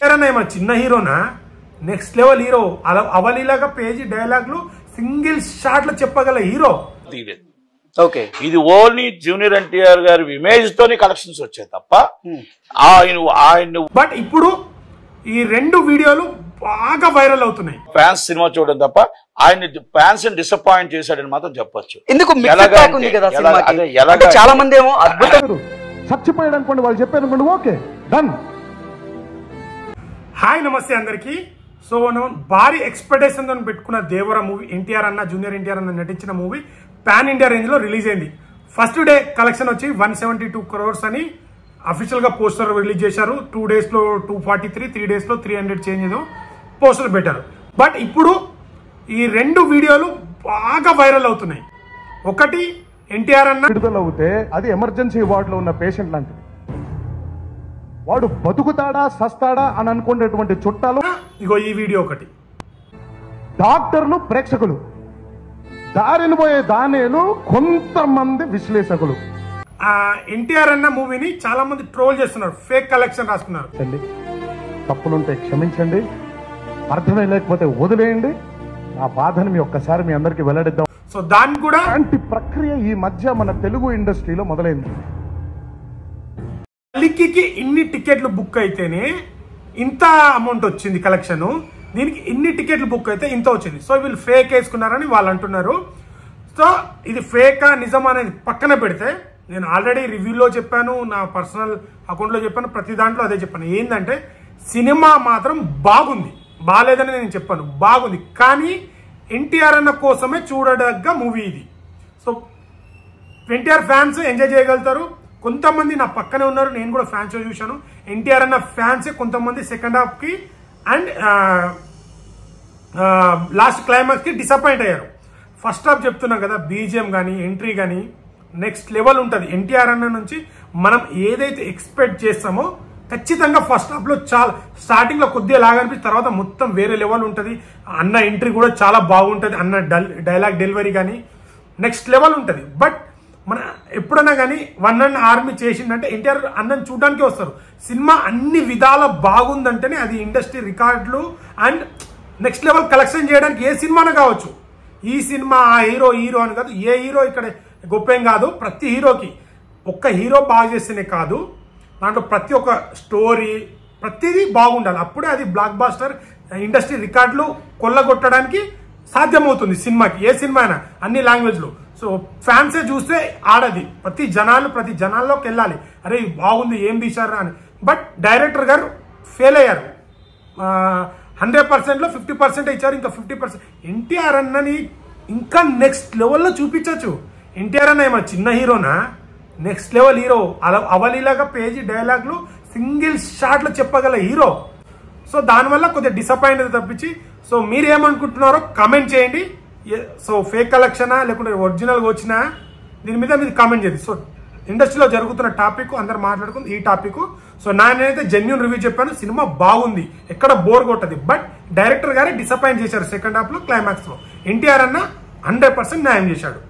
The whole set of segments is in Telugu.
ఏమన్నా చిన్న హీరోనా నెక్స్ట్ లెవెల్ హీరో అవలీలాగా పేజీ డైలాగ్లు సింగిల్ షాట్ లో చెప్పగల హీరో. ఓకే, ఇది ఓన్లీ జూనియర్ ఎన్టీఆర్ గారి ఇమేజ్ తోని కలెక్షన్స్ వచ్చాయి తప్ప ఆయన. బట్ ఇప్పుడు ఈ 2 వీడియోలు బాగా వైరల్ అవుతున్నాయి. ఫ్యాన్స్ సినిమా చూడడం తప్ప ఆయన ఫ్యాన్స్ డిసప్పాయింట్ చేశాడని మాత్రం చెప్పొచ్చు. ఎందుకు చాలా మంది ఏమో అద్భుతం చచ్చిపోయాడు అనుకోండి, వాళ్ళు చెప్పారు అనుకోండి, ఓకే డన్. హాయ్ నమస్తే అందరికి. సో భారీ ఎక్స్పెక్టేషన్ తో పెట్టుకున్న దేవర మూవీ, ఎన్టీఆర్ అన్న జూనియర్ ఎన్టీఆర్ అన్న నటించిన మూవీ పాన్ ఇండియా రేంజ్ లో రిలీజ్ అయింది. ఫస్ట్ డే కలెక్షన్ వచ్చి 172 crores అని అఫీషియల్ గా పోస్టర్ రిలీజ్ చేశారు. 2 days లో 243, 3 days లో 300 చేంజ్ ఏదో పోస్టర్ పెట్టారు. బట్ ఇప్పుడు ఈ 2 వీడియోలు బాగా వైరల్ అవుతున్నాయి. ఒకటి ఎన్టీఆర్ అన్న విడుదల అవుతే అది ఎమర్జెన్సీ వార్డులో ఉన్న పేషెంట్ లాంటిది, వాడు బతుకుతాడా సస్తాడా అని అనుకునేటువంటి చుట్టాలు. ఇగో ఈ వీడియో ఒకటి. డాక్టర్లు, ప్రేక్షకులు, దారిని పోయే దానేలు, కొంతమంది విశ్లేషకులు. ఎన్టీఆర్ అన్న మూవీని చాలా మంది ట్రోల్ చేస్తున్నారు, ఫేక్ కలెక్షన్ రాస్తున్నారు. తప్పులుంటే క్షమించండి, అర్థమే లేకపోతే వదిలేయండి. నా బాధను మీ ఒక్కసారి మీ అందరికి వెల్లడిద్దాం. సో దాన్ని కూడా అలాంటి ప్రక్రియ ఈ మధ్య మన తెలుగు ఇండస్ట్రీలో మొదలైంది. లిక్కీకి ఇన్ని టికెట్లు బుక్ అయితేనే ఇంత అమౌంట్ వచ్చింది కలెక్షన్, దీనికి ఇన్ని టికెట్లు బుక్ అయితే ఇంత వచ్చింది. సో వీళ్ళు ఫేక్ వేసుకున్నారని వాళ్ళు అంటున్నారు. సో ఇది ఫేకా నిజం అనేది పక్కన పెడితే, నేను ఆల్రెడీ రివ్యూలో చెప్పాను, నా పర్సనల్ అకౌంట్లో చెప్పాను, ప్రతి దాంట్లో అదే చెప్పాను. ఏంటంటే సినిమా మాత్రం బాగుంది, బాగాలేదని నేను చెప్పాను, బాగుంది. కానీ ఎన్టీఆర్ అన్న కోసమే చూడదగ్గ మూవీ ఇది. సో ఎన్టీఆర్ ఫ్యాన్స్ ఎంజాయ్ చేయగలుగుతారు. కొంతమంది నా పక్కనే ఉన్నారు, నేను కూడా ఫ్యాన్స్ చూశాను. ఎన్టీఆర్ అన్న ఫ్యాన్సే కొంతమంది సెకండ్ హాఫ్ కి అండ్ లాస్ట్ క్లైమాక్స్ కి డిసప్పాయింట్ అయ్యారు. ఫస్ట్ హాఫ్ చెప్తున్నాం కదా, బీజిఎం కానీ ఎంట్రీ కానీ నెక్స్ట్ లెవెల్ ఉంటుంది. ఎన్టీఆర్ అన్న నుంచి మనం ఏదైతే ఎక్స్పెక్ట్ చేస్తామో ఖచ్చితంగా ఫస్ట్ హాఫ్ లో చాలా స్టార్టింగ్ లో కొద్దిగా లాగా అనిపిస్తుంది, తర్వాత మొత్తం వేరే లెవెల్ ఉంటుంది. అన్న ఎంట్రీ కూడా చాలా బాగుంటుంది, అన్న డైలాగ్ డెలివరీ కానీ నెక్స్ట్ లెవెల్ ఉంటుంది. బట్ మన ఎప్పుడన్నా కానీ వన్ అండ్ ఆర్మీ చేసిందంటే ఎన్టీఆర్ అన్నని చూడడానికి వస్తారు. సినిమా అన్ని విధాల బాగుందంటేనే అది ఇండస్ట్రీ రికార్డులు అండ్ నెక్స్ట్ లెవెల్ కలెక్షన్ చేయడానికి ఏ సినిమానే కావచ్చు. ఈ సినిమా ఆ హీరో అని కాదు, ఏ హీరో ఇక్కడ గొప్పేం కాదు. ప్రతి హీరోకి ఒక్క హీరో బాగా చేస్తేనే కాదు, దాంట్లో ప్రతి ఒక్క స్టోరీ ప్రతిదీ బాగుండాలి. అప్పుడే అది బ్లాక్ బాస్టర్ ఇండస్ట్రీ రికార్డులు కొల్లగొట్టడానికి సాధ్యమవుతుంది సినిమాకి, ఏ సినిమా అయినా అన్ని లాంగ్వేజ్లో. సో ఫ్యాన్సే చూస్తే ఆడది, ప్రతి జనాల్లోకి వెళ్ళాలి, అరే బాగుంది ఏం తీశారు అని. బట్ డైరెక్టర్ గారు ఫెయిల్ అయ్యారు. 100%లో 50% ఇచ్చారు, ఇంకా 50%. ఎన్టీఆర్ అన్నని ఇంకా నెక్స్ట్ లెవెల్లో చూపించవచ్చు. ఎన్టీఆర్ అన్న ఏమన్నా చిన్న హీరోనా నెక్స్ట్ లెవెల్ హీరో, అవలీలాగా పేజీ డైలాగ్లు సింగిల్ షాట్ లో చెప్పగల హీరో. సో దానివల్ల కొద్దిగా డిసప్పాయింట్ తప్పించి, సో మీరేమనుకుంటున్నారో కామెంట్ చేయండి. సో ఫేక్ కలెక్షనా లేకుంటే ఒరిజినల్గా వచ్చినా దీని మీద మీరు కామెంట్ చేయండి. సో ఇండస్ట్రీలో జరుగుతున్న టాపిక్ అందరు మాట్లాడుకుంది ఈ టాపిక్. సో నేనైతే జెన్యూన్ రివ్యూ చెప్పాను, సినిమా బాగుంది, ఎక్కడ బోర్ కొట్టది. బట్ డైరెక్టర్ గారే డిసప్పాయింట్ చేశారు సెకండ్ హాఫ్ లో, క్లైమాక్స్ లో. ఎన్టీఆర్ అన్న 100% న్యాయం చేశాడు.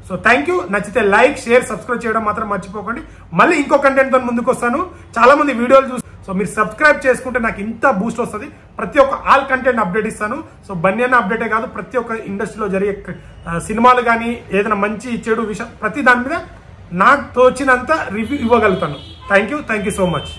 So thank you. నచ్చితే లైక్, షేర్, సబ్స్క్రైబ్ చేయడం మాత్రం మర్చిపోకండి. మళ్ళీ ఇంకో కంటెంట్ తో ముందుకు వస్తాను. చాలా మంది వీడియోలు చూసి, సో మీరు సబ్స్క్రైబ్ చేసుకుంటే నాకు ఇంత బూస్ట్ వస్తుంది. ప్రతి ఒక్క ఆల్ కంటెంట్ అప్డేట్ ఇస్తాను. సో బన్యన్న అప్డేటే కాదు, ప్రతి ఒక్క ఇండస్ట్రీలో జరిగే సినిమాలు కానీ ఏదైనా మంచి చెడు విషయం ప్రతి దాని మీద నాకు తోచినంత రివ్యూ ఇవ్వగలుగుతాను. Thank you so much.